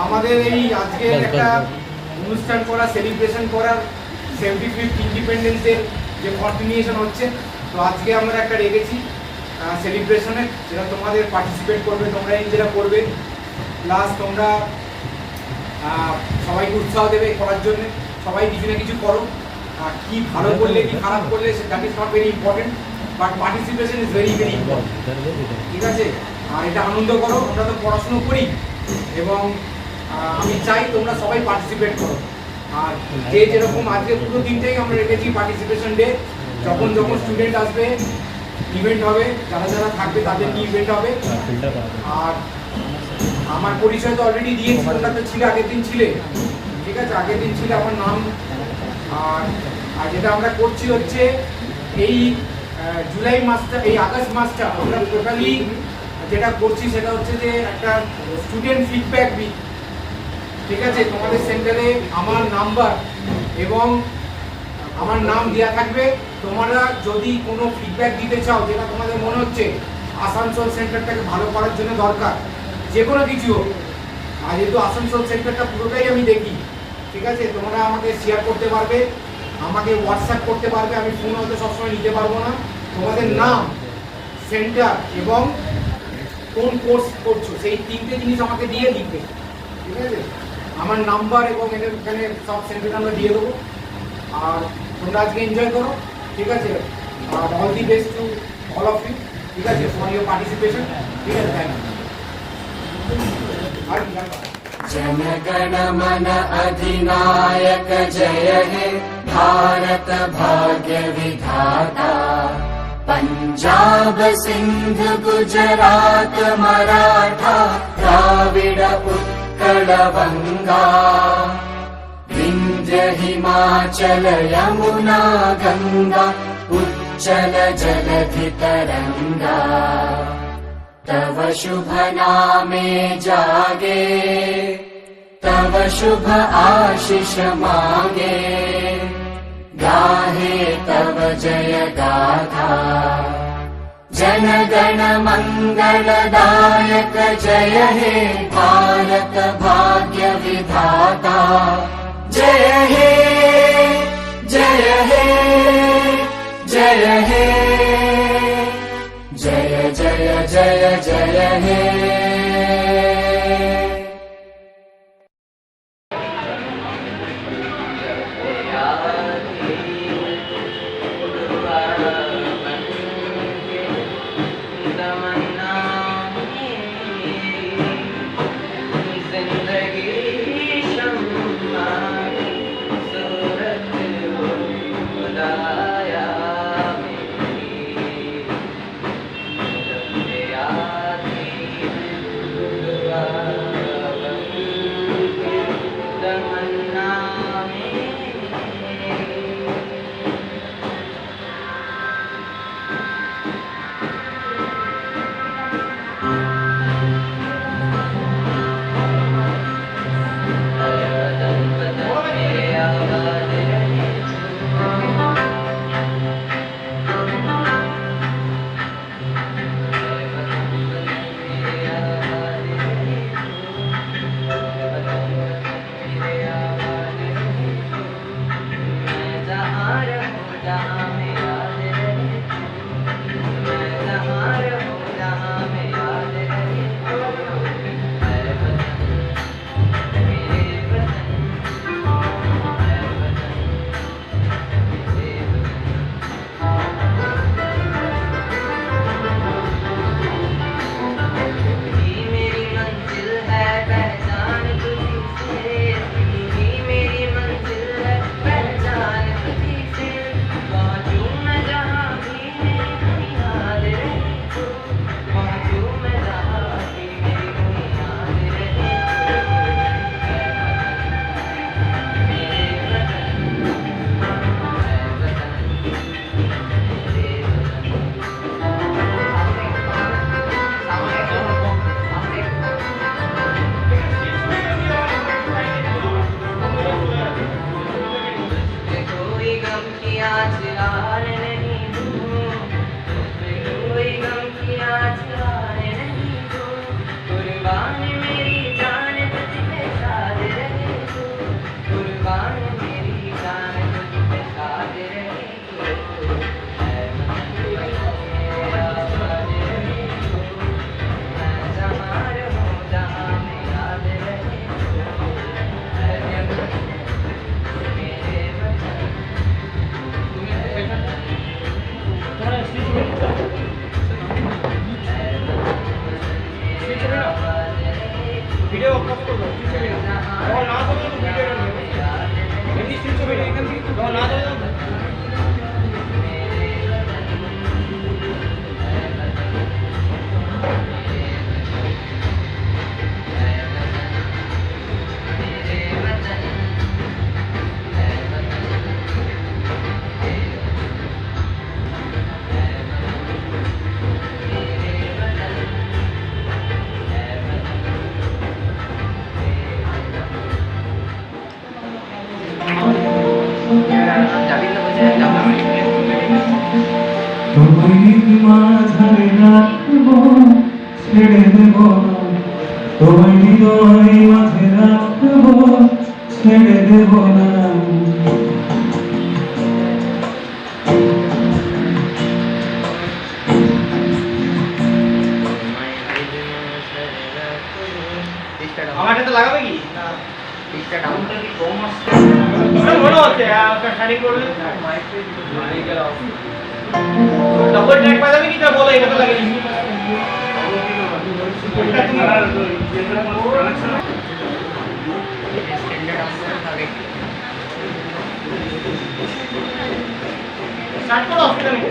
আমাদের এই আজকের একটা অনুষ্ঠান করা, সেলিব্রেশন করার 75th ইন্ডিপেন্ডেন্সের যে কন্টিনিউশন হচ্ছে, তো আজকে আমরা একটা রেখেছি সেলিব্রেশনে, যেটা তোমাদের পার্টিসিপেট করবে, তোমরা নিজেরা করবে, প্লাস তোমরা সবাইকে উৎসাহ দেবে করার জন্য। সবাই কিছু না কিছু করো, কি ভালো করলে কি খারাপ করলে that is not very important, but participation is very very important. ঠিক আছে, আর এটা আনন্দ করো, আমরা তো পড়াশুনো করি এবং আমি চাই তোমরা সবাই পার্টিসিপেট করো। আর যে যেরকম আজকে পুরো দিনটাই আমরা রেখেছি পার্টিসিপেশন ডে, যখন যখন স্টুডেন্ট আসবে ইভেন্ট হবে, যারা যারা থাকবে তাদের নিয়ে ইভেন্ট হবে। আর আমার পরিচয় তো অলরেডি দিয়েছি, তোমরা তো ছিলে, আগের দিন ছিলে, ঠিক আছে, আগের দিন ছিলে আমার নাম। আর যেটা আমরা করছি হচ্ছে এই জুলাই মাসটা, এই আগস্ট মাসটা আমরা টোটালি যেটা করছি সেটা হচ্ছে যে একটা স্টুডেন্ট ফিডব্যাক উইক। ঠিক আছে, তোমাদের সেন্টারে আমার নাম্বার এবং আমার নাম দেওয়া থাকবে। তোমরা যদি কোনো ফিডব্যাক দিতে চাও, যেটা তোমাদের মনে হচ্ছে আসানসোল সেন্টারটাকে ভালো করার জন্য দরকার, যে কোনো কিছু হোক, আর যেহেতু আসানসোল সেন্টারটা পুরোটাই আমি দেখি, ঠিক আছে, তোমরা আমাকে শেয়ার করতে পারবে, আমাকে হোয়াটসঅ্যাপ করতে পারবে। আমি ফোন হয়তো সবসময় নিতে পারবো না। তোমাদের নাম, সেন্টার এবং কোন কোর্স করছো, সেই তিনটে জিনিস আমাকে দিয়ে লিখবে। ঠিক আছে, আমার নাম্বার এবং এখানে সব সেন্টার আমরা দিয়ে দেবো। আর তোমরা আজকে এনজয় করো, ঠিক আছে, আর all the best to all of you, ঠিক আছে, ফর ইউর পার্টিসিপেশন। ঠিক আছে, থ্যাংক ইউ। जनगण मन अधिनायक जय हे भारत भाग्य विधाता। पंजाब सिंध गुजरात मराठा द्राविड उत्कल बंगा। विंध्य हिमाचल यमुना गंगा उच्चल जलधि तरंगा। तव शुभ नामे जागे, तव शुभ आशीष मांगे। गाहे तव जय गाथा, जन गण मंगलदायक जय हे भारत भाग्य विधाता। जय हे जय हे जय हे जय जय जय जय हे। ছেড়ে দেব না, তোমায় হৃদয় মাঝে রাখবো, ছেড়ে দেব না। আমারটা তো লাগাবে কি না পিকটা ডাউনটা কি কম আসছে মনে হচ্ছে আপনার শাড়ি করলে ডবল ট্র্যাক বাজাবে কি তা বলো এটা তো লাগে স্টার্ট করো অসুবিধা নেই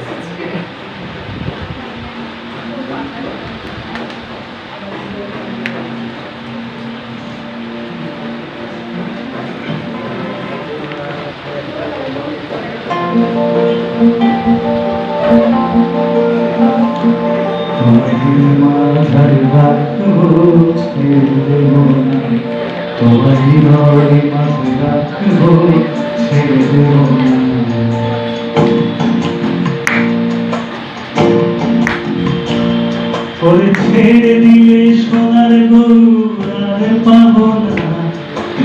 মাঝারে রাখবো, ছেড়ে দেব না, তোমার হৃদয় মাঝে রাখবো, ছেড়ে দেব না। ওরে ছেড়ে দিলে সোনার গরু আর পাবো না,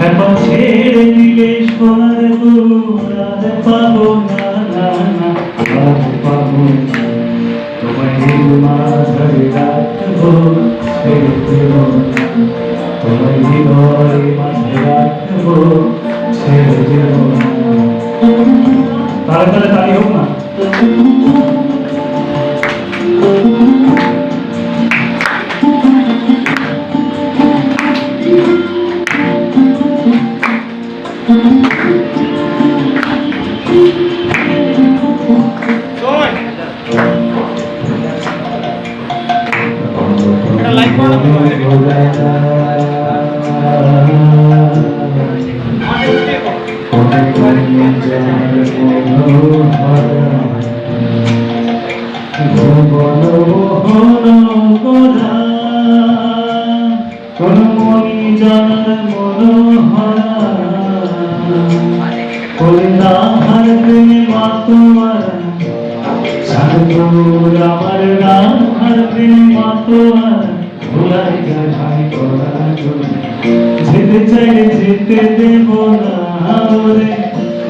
এখন ছেড়ে দিলে সোনার গরু আর পাবো না, না না আর পাবো না। তোমায় মাঝারে রাখবো, ছেড়ে দেব না, তোমায় হৃদয় মাঝে রাখবো, ছেড়ে দেব না। তাহলে তাহলে তাই হোক না। লাইক করো আমার নাম আর প্রেমা তোমার ভুলাই যায় করা, যেতে চাইলে যেতে দেব না, ওরে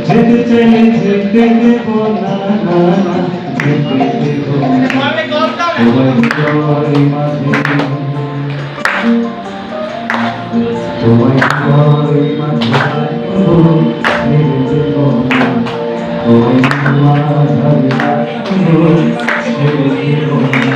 যেতে চাইলে যেতে দেব না, না না যেতে দেব না। তোমার হৃদয় মাঝে, তোমার হৃদয় মাঝে রাখবো, ছেড়ে দেব না, তোমার মাঝে রাখবো, ছেড়ে দেব না।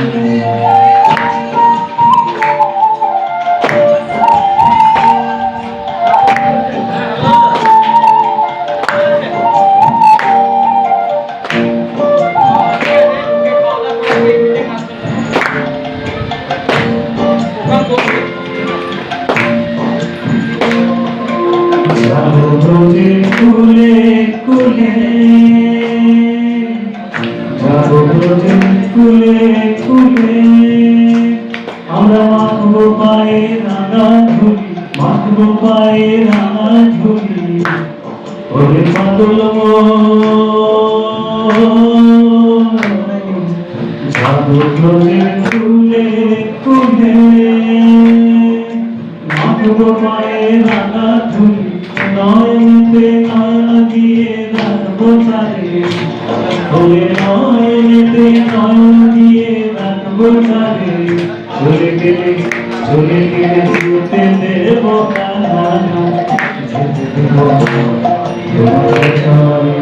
কুলে কুলে যাবো কুলে কুলে, আমরা মাখবো পায়ে রাঙা ধুলি, মাখবো পায়ে রাঙা ধুলি, ওরে পাগল যাবো কুলে কুলে, মাখবো পায়ে রাঙা ধুলি, নয়নেতে নয়ন দিয়ে রাখবো তারে, ওরে নয়নেতে নয়ন দিয়ে রাখবো তারে, চলে গেলে যেতে দেব না, না যেতে দেব না, তোমার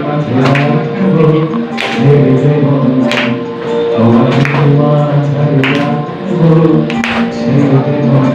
মাঝে রাখবো, ছেড়ে দেব না, তোমার মাঝে রাখবো, ছেড়ে দেব না।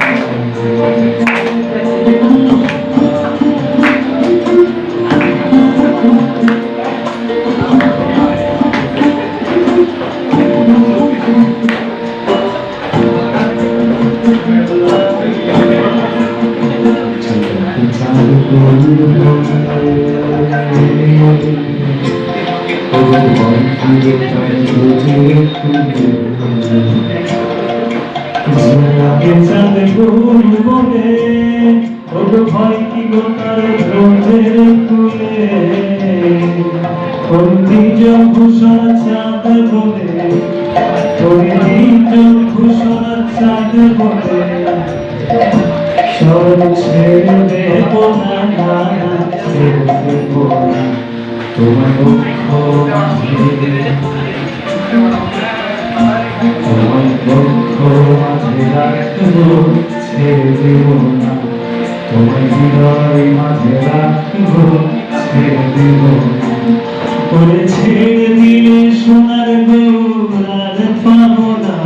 ভূষণ চাঁদ বলে সোনা চাঁদ বলে সব ছেড়ে দেব না, না, না, ছেড়ে দেব না। তোমার দুঃখ মাঝে, তোমার দুঃখ মাঝে রাখবো, ছেড়ে দেব না। তোমার হৃদয় মাঝে রাখবো, ছেড়ে দেব না। ওরে ছেড়ে দিলে সোনার গৌর আর পাবো না,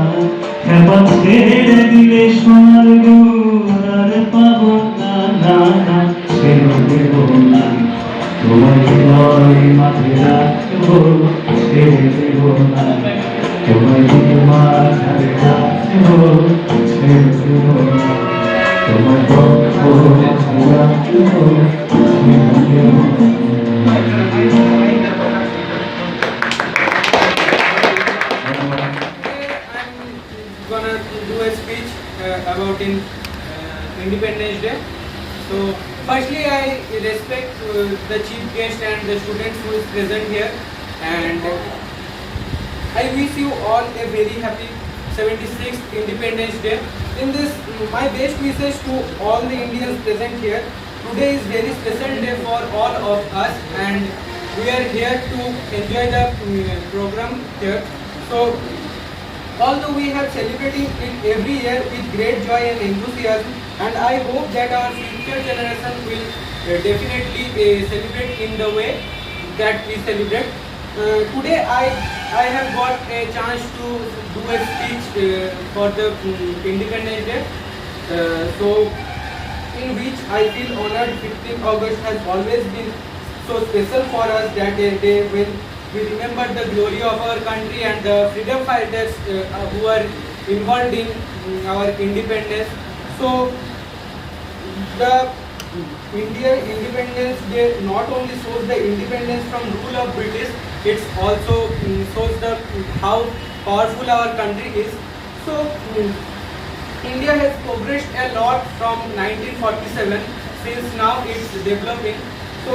খেপা ছেড়ে দিলে সোনার গৌর আর পাবো না, না, না, ছেড়ে দেব না। তোমার হৃদয় মাঝে রাখবো, ছেড়ে দেব না। তোমার মাঝে রাখবো, ছেড়ে দেব না। তোমার পক্ষ মাঝে রাখবো, ছেড়ে দেব না। I'm gonna do a speech about Independence Day. So, firstly, I respect the chief guest and the students who is present here, and I wish you all a very happy 76th Independence Day. In this, my best wishes to all the Indians present here. Today is very special day for all of us, and we are here to enjoy the program here. So, although we have celebrating it every year with great joy and enthusiasm, and I hope that our future generation will definitely celebrate in the way that we celebrate. Today I have got a chance to do a speech for the Independence Day. So in which I feel honored. 15th August has always been so special for us, that a day when we remember the glory of our country and the freedom fighters who are involved in our independence. So the India Independence Day not only shows the independence from rule of British, it also shows the how powerful our country is. So India has progressed a lot from 1947, since now it's developing. So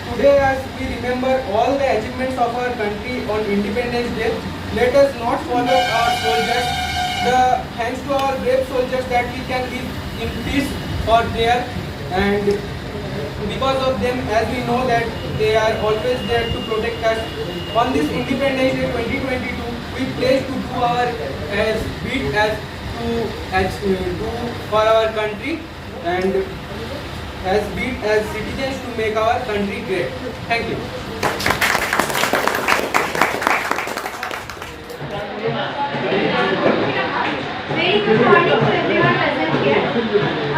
today, as we remember all the achievements of our country on Independence Day, let us not forget our soldiers. Thanks to our brave soldiers that we can live in peace for there, and because of them, as we know that they are always there to protect us. On this Independence Day 2022, we pledge to do our as bit as to do for our country, and as big as citizens to make our country great. Thank you. Very good morning to everyone present here.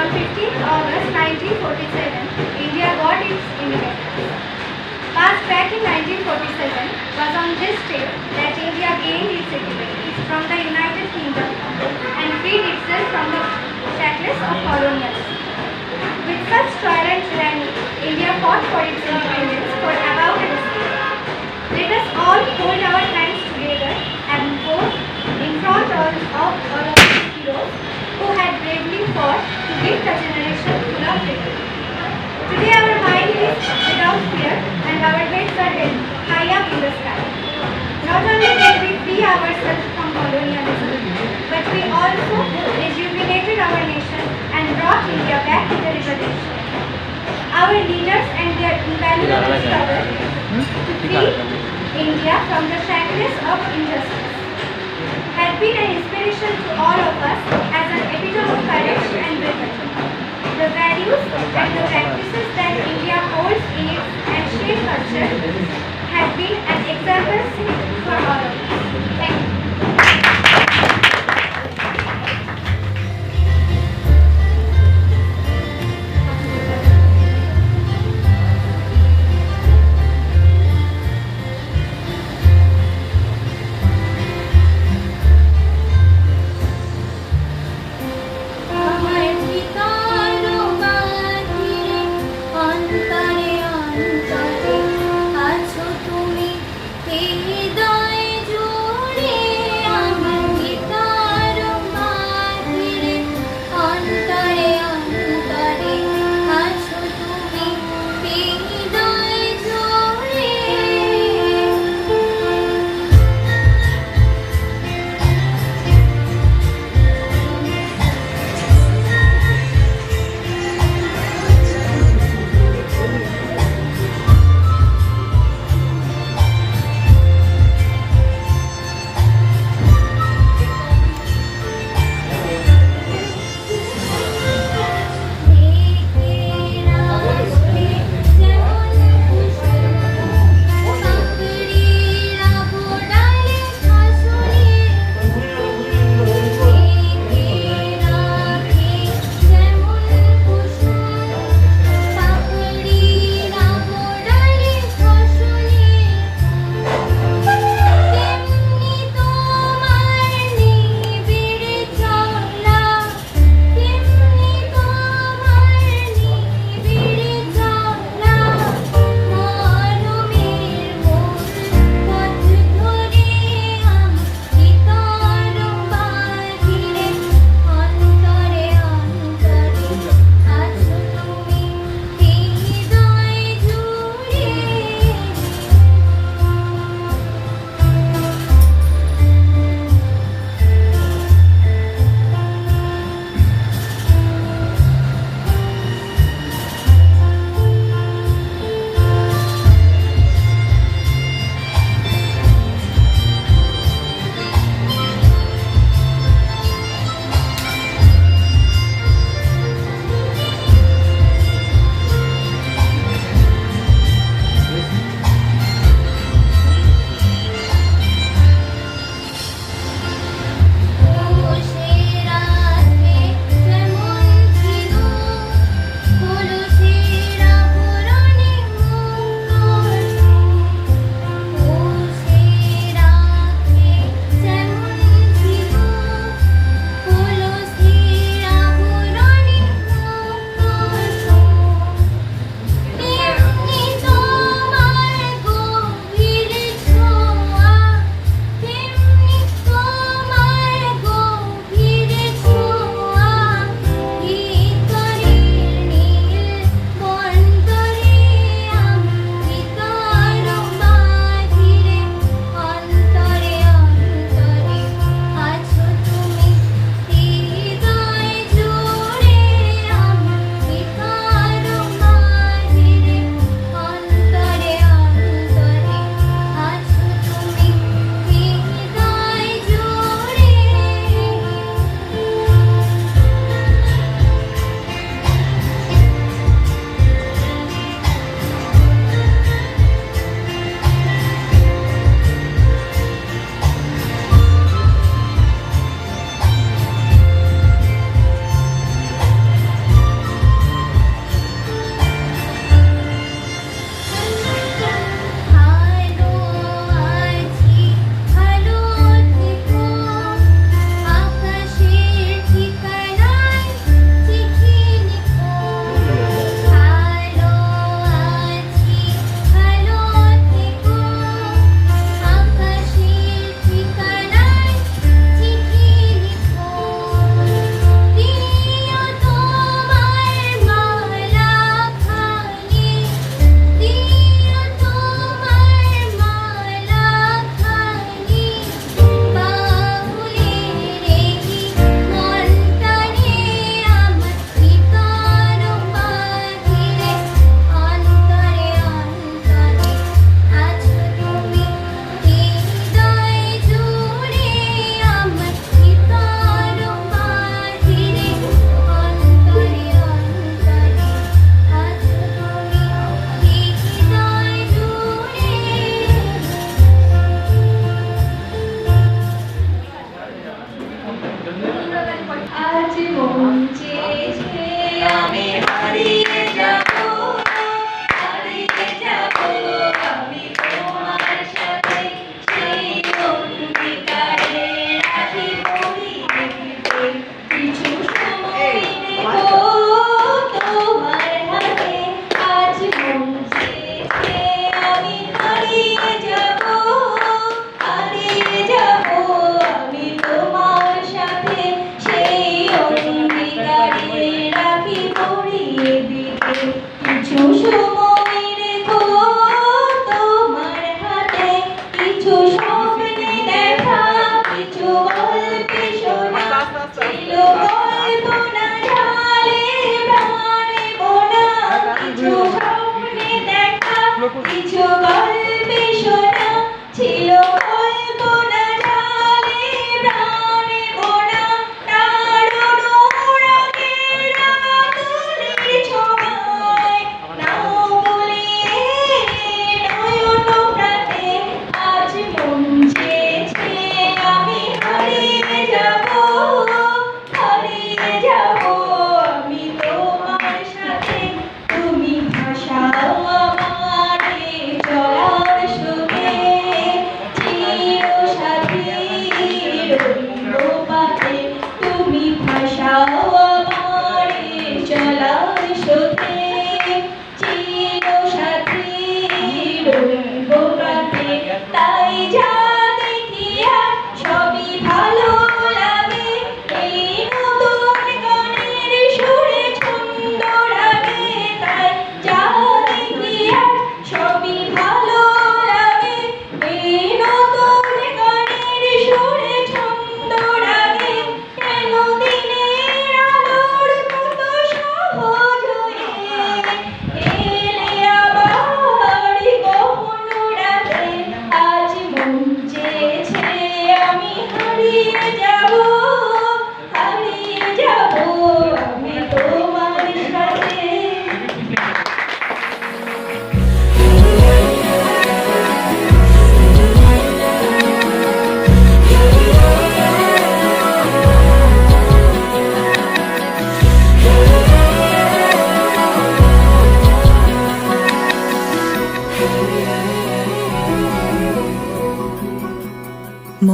On 15th August 1947, India got its independence. Passed back in 1947 was on this day that India gained its independence from the United Kingdom and freed itself from the shackles of colonialism. With such toil and tyranny, India fought for its independence for about a decade. Let us all hold our hands together and go in front of all of these heroes who had bravely fought to give the generation full of victory. Today our mind is without fear and our heads are held high up in the sky. Not only did we free ourselves from colonialism, but we also rejuvenated our nation and brought India back to the revolution. Our leaders and their invaluable struggle to free India from the shackles of injustice had been an inspiration to all of us as an epitome of courage and bravery. The values and the practices that India holds in its ancient culture have been an example for all of us. Thank you. আমার ঠিকার বাঁধিরে অন্তরে অন্তরে আছো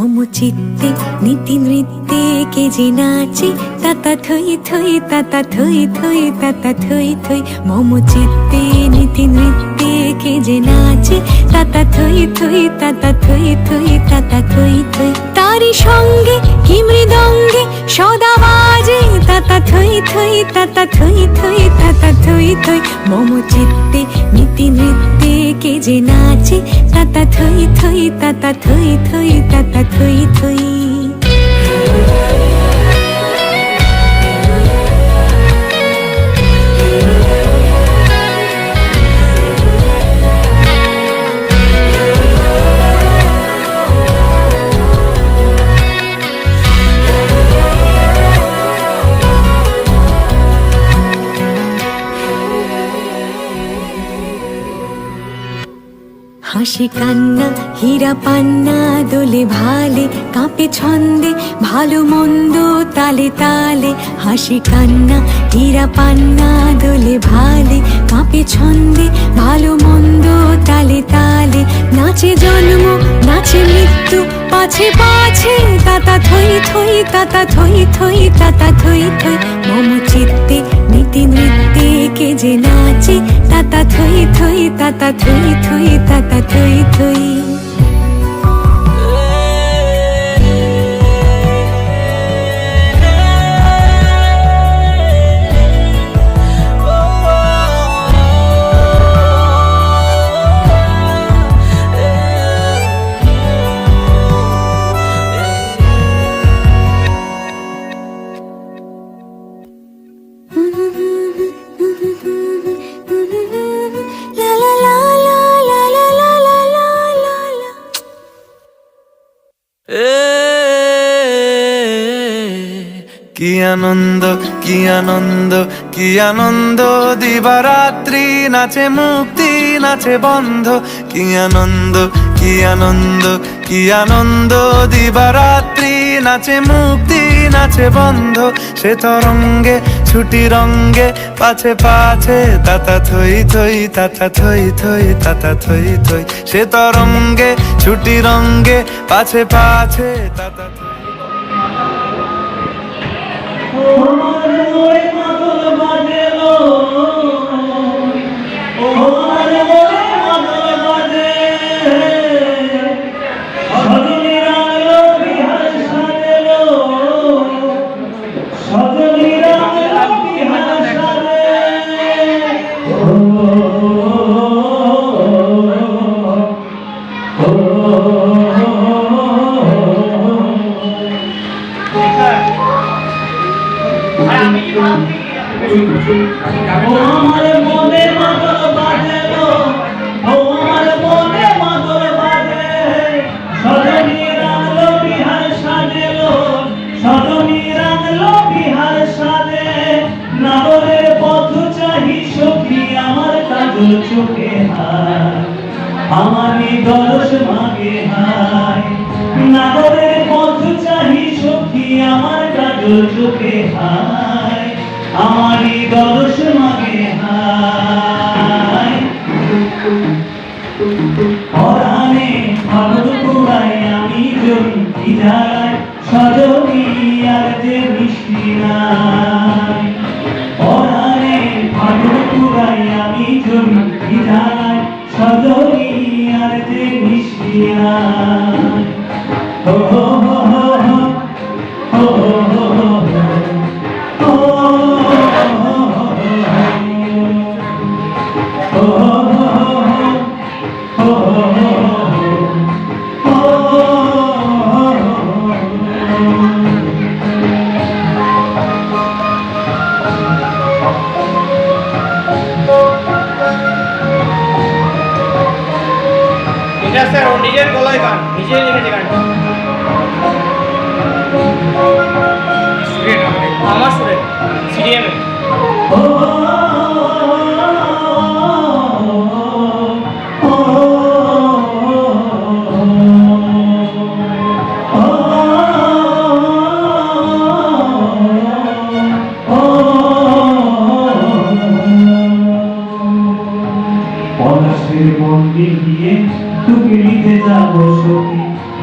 মম চিত্তে নীতি নৃত্যে কে যে নাচে তাতা থই থই তাতা থই থই তাতা থই থই মম চিত্তে নীতি নৃত্যে কে যে নাচে তাতা থই থই তাতা থই থই তাতা থই থই তারি সঙ্গে কি মৃদঙ্গে সদা বাজে তাতা থই থই তাতা থই থই তাতা থই থই মম চিত্তে নীতি নৃত্যে কে যে নাচে তাতা থই থই তাতা থই থই তাতা থই থই হাসি কান্না হীরা পান্না দোলে ভালে কাঁপে ছন্দে ভালো মন্দ তালে তালে হাসি কান্না হীরা পান্না দোলে ভালে কাঁপে ছন্দে ভালো মন্দ তালে তালে নাচে জন্ম নাচে মৃত্যু পাছে পাছে তাতা থই থই তাতা থই থই তাতা থই থই মম চিত্তে নীতি নৃত্যে কে যে নাচে তাতা থই থই তাতা থই থই তাতা থই থই কি আনন্দ কি আনন্দ কি আনন্দ দিবারাত্রি নাচে মুক্তি নাচে বন্ধ কি আনন্দ কি আনন্দ কি আনন্দ দিবারাত্রি নাচে মুক্তি নাচে বন্ধ সে তরঙ্গে ছুটি রঙ্গে পাছে পাছে তাতা থই থই তাতা থই থই তাতা থই থই সে তরঙ্গে ছুটি রঙ্গে পাছে পাছে তাতা থই আমার মোরে মাদল বাজেলো আমার মোরে মাদল বাজে সজনীরা আলো বিহার সাজেলো সজনীরা আলো বিহার সাজে আমার মনে মাদল বাজেলো আমার মনে মাদল বাজে সজনীর আলো বিহার সাজেলো সজনীর আলো বিহার সাজে নাগরের পথ চাহি সখী আমার কাজল চোখে হায় আমারই দরস মাগে হায় নাগরের পথ চাহি সখী আমার কাজল চোখে হায় আমারই দরস মাগে হায় পরাণে পাগল কুড়াই আমি জমি জ্বালাই সজনী আর যে মিষ্টি নাই পরাণে পাগল কুড়াই আমি জমি জ্বালাই সজনী আর যে মিষ্টি নাই হো হো হো হো হো হো হো এটা স্যার ও নিজের গলায় গান নিজেই লিখেছে গানটা আমার সুরে সিডিএম এ পলাশের মন্দির গিয়ে তোকে নিতে যাবো সখী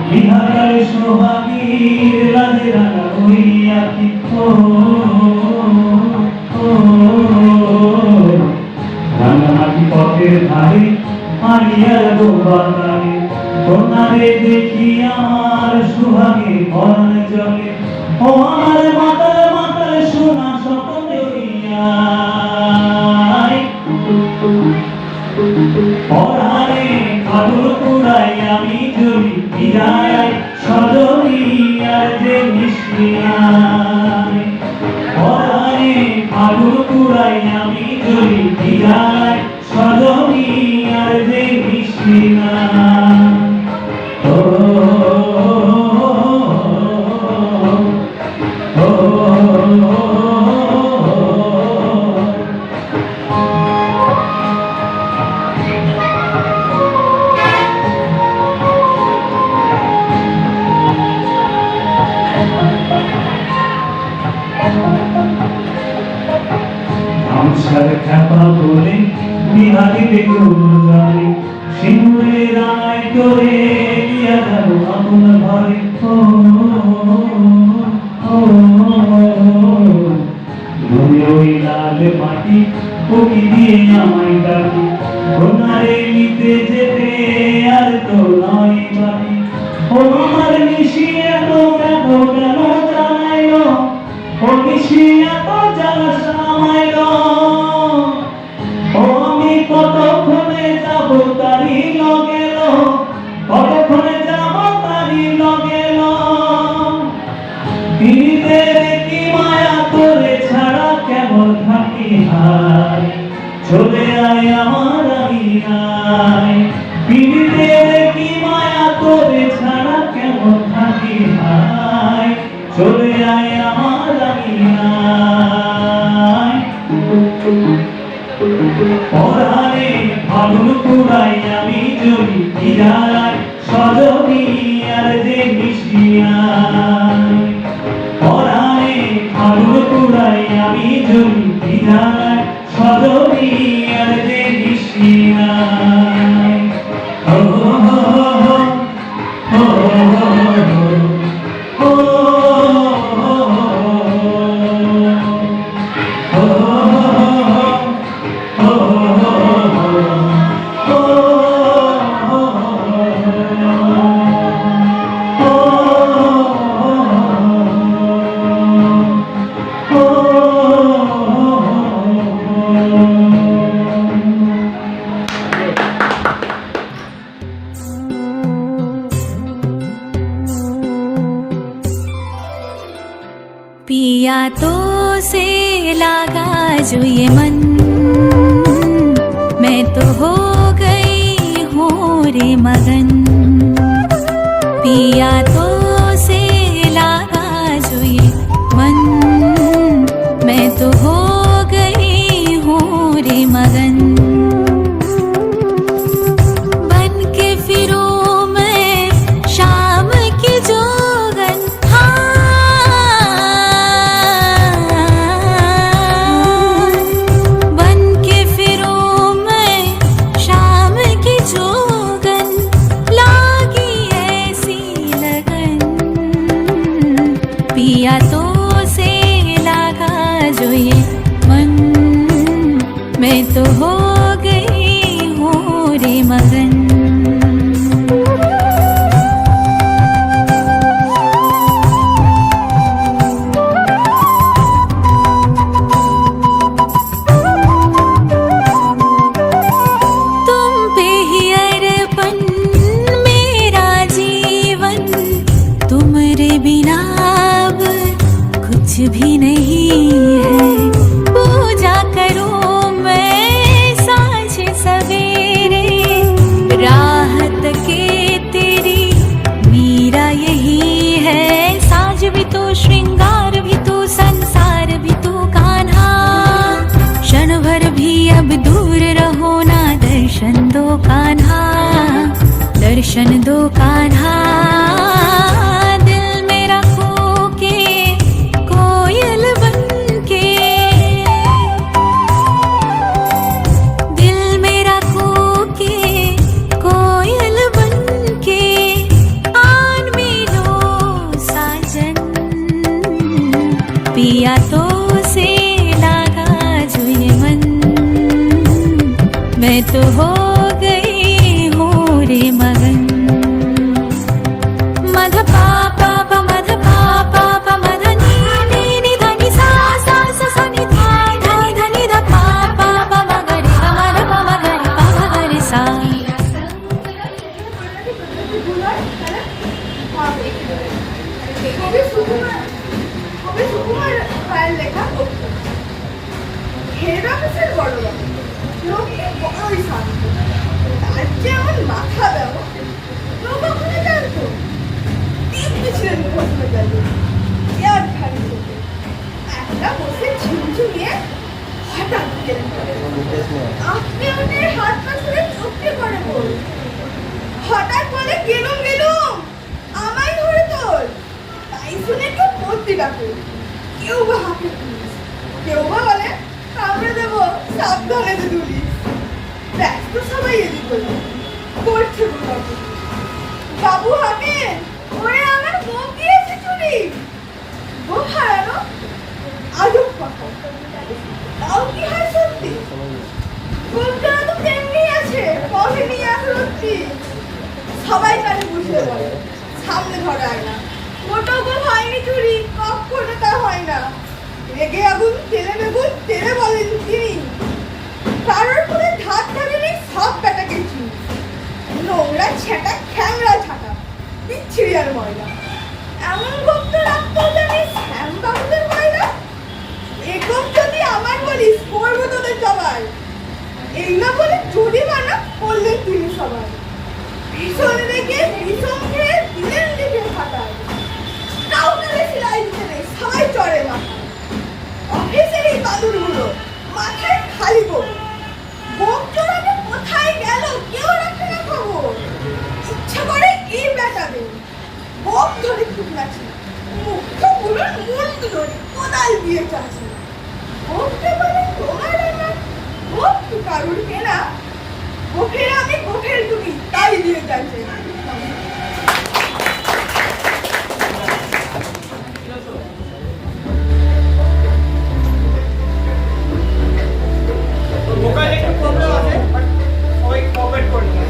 বিহার সোহাগীর লাজে রাঙা হইয়া কি রাঙামাটি পথের ধারে আড়িয়ার গোবাগানে কন্যারে দেখি আমার সুহাগে মরণ জলে ও আমার মাতাল মাতাল সোনা সকলে পরাণে আগুন পুরাই আমি জ্বলি বিদায় সজনী আর যে মিশিয়ায় পরাণে আগুন পুরাই আমি জ্বলি বিদায় সজনী আর যে মিশিয়ায় ও গামছার খ্যাপা বলে বিহারি বেগুন জানে সিঁদুরে রায় করে দিয়া যাবো আপন ঘরে ধরে ওই লাল মাটি উকি দিয়ে আমায় ডাকি কন্যারে নিতে যেতে আর তো নয় বাকি ও আমার মিশিয়ে তো কেন কেন জানাইলো ও মিশিয়ে তো জ্বালা সামাইলো ও আমি কতক্ষণে যাব তারি লগেল কতক্ষণে যাব তারি লগেল পীড়িতের কি মায়া তোরে ছাড়া কেমন থাকি হাই চলে আয় আমার আইনায় পীড়িতের কি মায়া তোরে ছাড়া কেমন থাকি হাই চলে আয় আমার আইনায় পরাণে ফাগুন পুরাই আমি জ্বলি বিদায় সজনী আর যে মিশিয়ায় পরাণে ফাগুন পুরাই আমি জ্বলি বিদায় সজনী আর যে মিশিয়ায় ও पिया तो से लागा जो ये मन मैं तो हो गई हूँ रे मगन पिया तो से लागा जो ये मन मैं तो हो गई हूँ रे मगन बन के फिरूं मैं शाम की जोगन पिया तो से लागा जो ये मन मैं तो हो गई हूँ रे मगन तुम पे ही अर्पण मेरा जीवन तुम्हारे बिना कुछ भी नहीं है पूजा करूं मैं सांझ सवेरे राहत के तेरी मीरा यही है साज भी तो श्रृंगार भी तो संसार भी तो कान्हा क्षण भर भी अब दूर रहो ना दर्शन दो कान्हा दर्शन दो कान्हा रातों से लागा जो ये मन, मैं तो हो गई हूँ रे मगन। मध पापा प मध पापा प मध नी नी नी ध नि सा सा सा सा नि ध ध नि ध नि ध पापा प म ग रे ग म ध प म ग रे प म ग रे सा। হেড অফিসের বড় লোককে বড়ই শান্ত, তার যে আমার মাথা দেব লোক ওখানে জানতো দিব্যি ছিলেন প্রশ্ন জানতো এর খালি চোখে একটা বসে ঝিমঝিমিয়ে হঠাৎ গেলেন আপনি আমাদের হাত পা ছুড়ে চোখে পড়ে বল, হঠাৎ বলে গেলুম গেলুম আমায় ধরে তোর। তাই শুনে কেউ পড়তে ডাকে, কেউ বা হাঁকে পুলিশ, কেউ বা বলে কামড়ে দেবো সাবধানে যে তুলিস। ব্যস্ত সবাই এদিক ওদিক করছে বাবু, বাবু হাঁকে ওরে আমার বউ গিয়েছে চুরি। বউ হারানো আজব কথা, তাও কি হয় সত্যি? বউটা তো তেমনি আছে, কহেনি সত্যি। সবাই কানে বুঝে বলে সামনে ধরায় না, মোটেও বউ হয়নি চুরি, কখনো তা হয় না। রেগে আগুন তেলে বেগুন তেলে বলেন তিনি, কারোর করে ধার ধারে নেই সব বেটা গেছি। নোংরা ছেটা খ্যাংরা ছাটা বিচ্ছিরি আর ময়লা, এমন ভক্ত রাখতো জানি শ্যাম বাবুদের ময়লা। এরকম যদি আমার বলিস করবো তোদের জবাই, এই না বলে জরিমানা করলেন তিনি সবাই। ভীষণ রেগে ভীষণ খেয়ে দিলেন দিকে ফাটায়, কাউকে বেশি লাই দিতে নেই সবাই চড়ে মাথায়। অফিসের এই বাদুরগুলো মাথায় খালি গোল, বোম চড়াতে কোথায় গেল কেউ রাখে না খবর। ইচ্ছা করে এই বেটাবে বোম ধরে খুঁজলাছি, মুখগুলো মুন্ডু ধরে কোদাল দিয়ে চাচ্ছে। বোমকে বলে তোমার আমার বোম তো কারুর কেনা, গোফের আমি গোফের তুমি তাই দিয়ে যাচ্ছে। ভোকাল একটু প্রবলেম আছে, বাট সবাই কোঅপারেট করবে।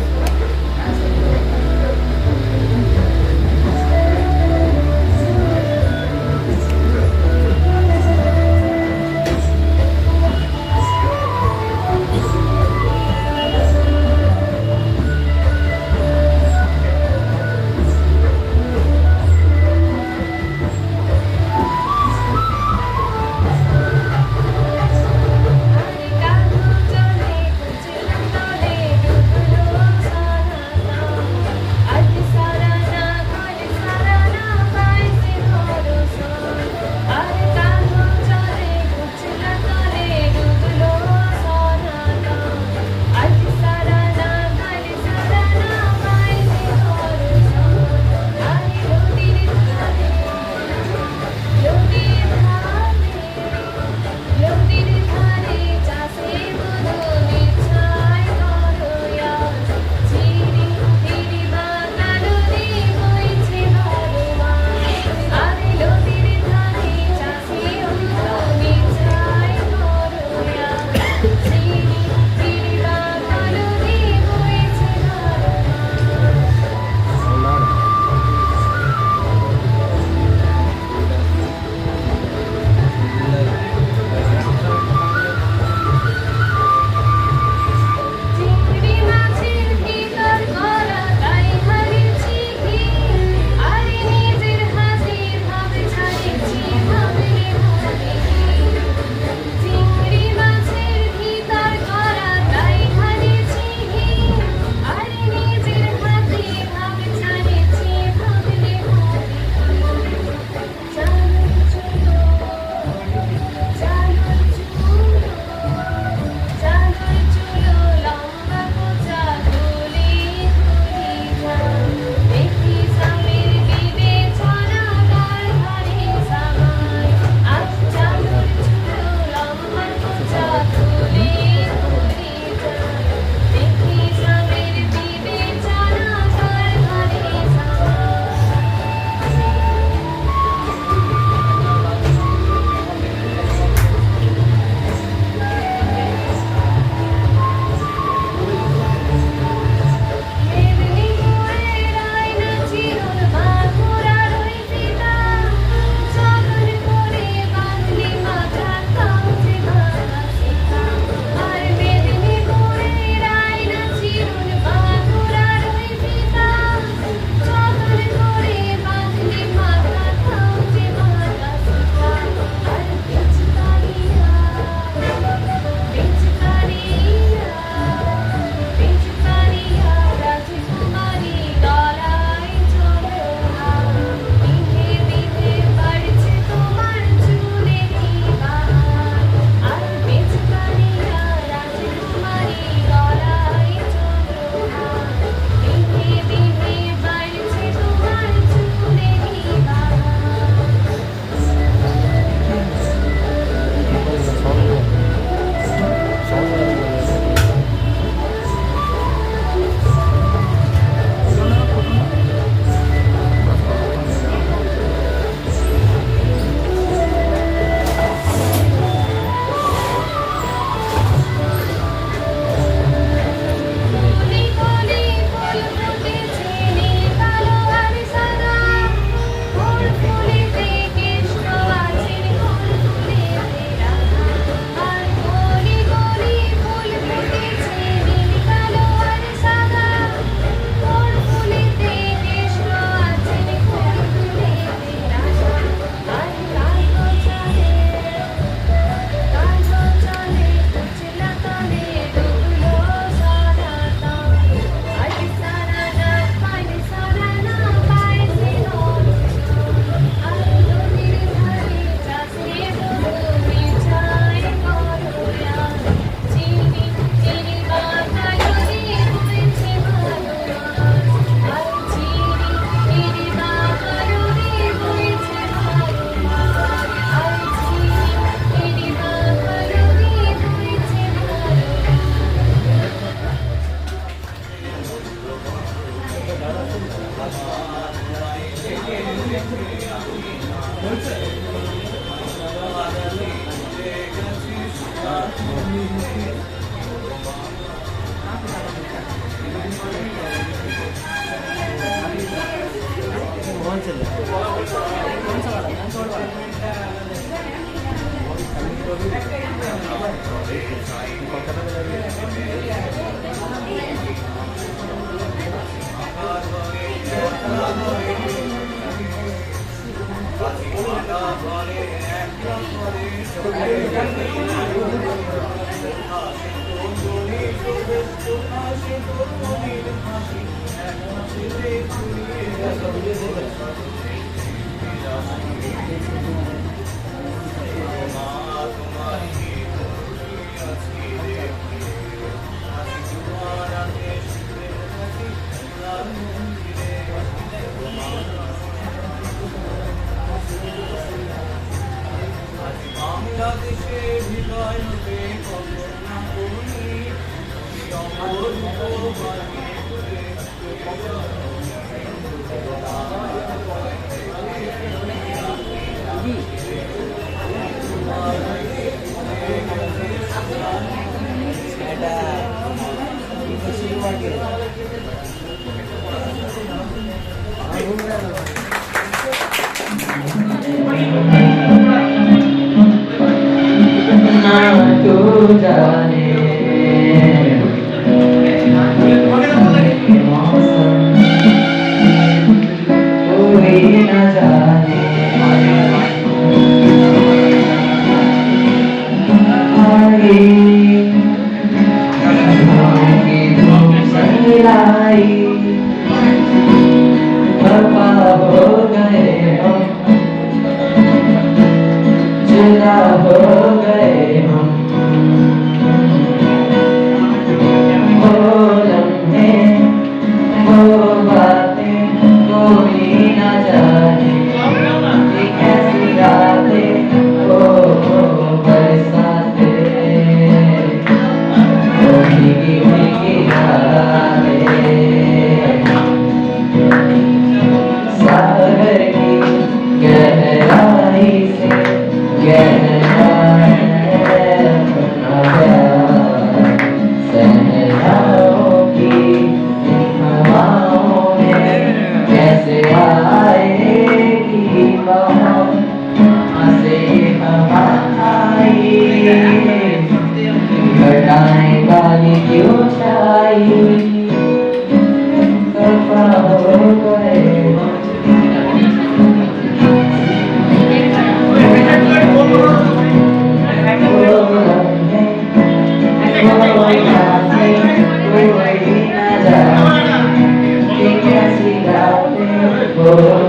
Oh